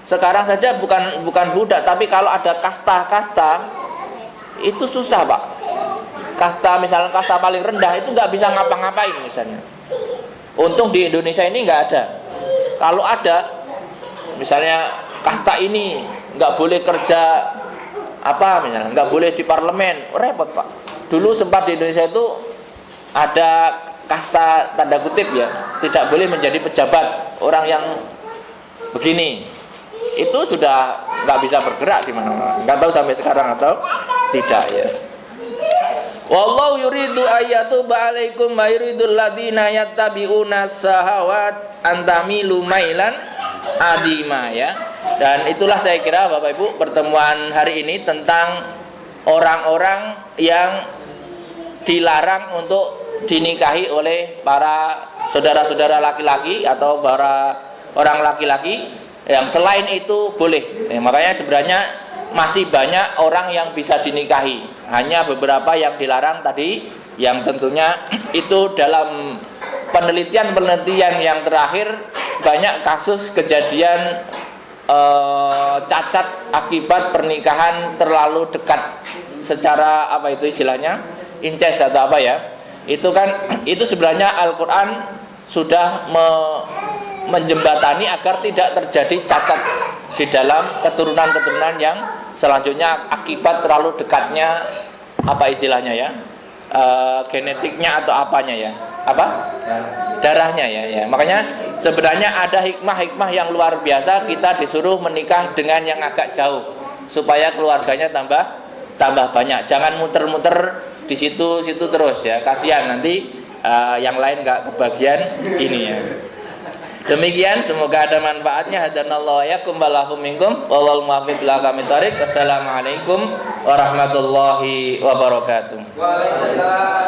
Sekarang saja bukan budak, tapi kalau ada kasta-kasta itu susah Pak. Kasta misalnya kasta paling rendah itu nggak bisa ngapa-ngapain misalnya. Untung di Indonesia ini nggak ada. Kalau ada, misalnya kasta ini nggak boleh kerja nggak boleh di parlemen, repot Pak. Dulu sempat di Indonesia itu ada kasta tanda kutip ya, tidak boleh menjadi pejabat orang yang begini. Itu sudah nggak bisa bergerak di mana-mana. Nggak tahu sampai sekarang atau tidak ya. Wallahu yuridu ayyatuba 'alaikum wa yuridul ladzina yattabi'una syahawat antamilu mailan adima ya. Dan itulah saya kira Bapak Ibu pertemuan hari ini tentang orang-orang yang dilarang untuk dinikahi oleh para saudara-saudara laki-laki atau para orang laki-laki, yang selain itu boleh. Makanya sebenarnya masih banyak orang yang bisa dinikahi, hanya beberapa yang dilarang tadi, yang tentunya itu dalam penelitian yang terakhir banyak kasus kejadian cacat akibat pernikahan terlalu dekat secara apa itu istilahnya incest atau apa ya, itu kan itu sebenarnya Al-Quran sudah menjembatani agar tidak terjadi cacat di dalam keturunan-keturunan yang selanjutnya akibat terlalu dekatnya apa istilahnya ya, genetiknya atau apanya ya, apa darahnya ya. Makanya sebenarnya ada hikmah-hikmah yang luar biasa kita disuruh menikah dengan yang agak jauh supaya keluarganya tambah banyak. Jangan muter-muter di situ terus ya, kasihan nanti yang lain nggak kebagian ini ya. Demikian, semoga ada manfaatnya. Hadanallahu yakum balahum minkum wallahul muwaffiq ila aqwamit thoriq. Wassalamualaikum warahmatullahi wabarakatuh. Waalaikumsalam.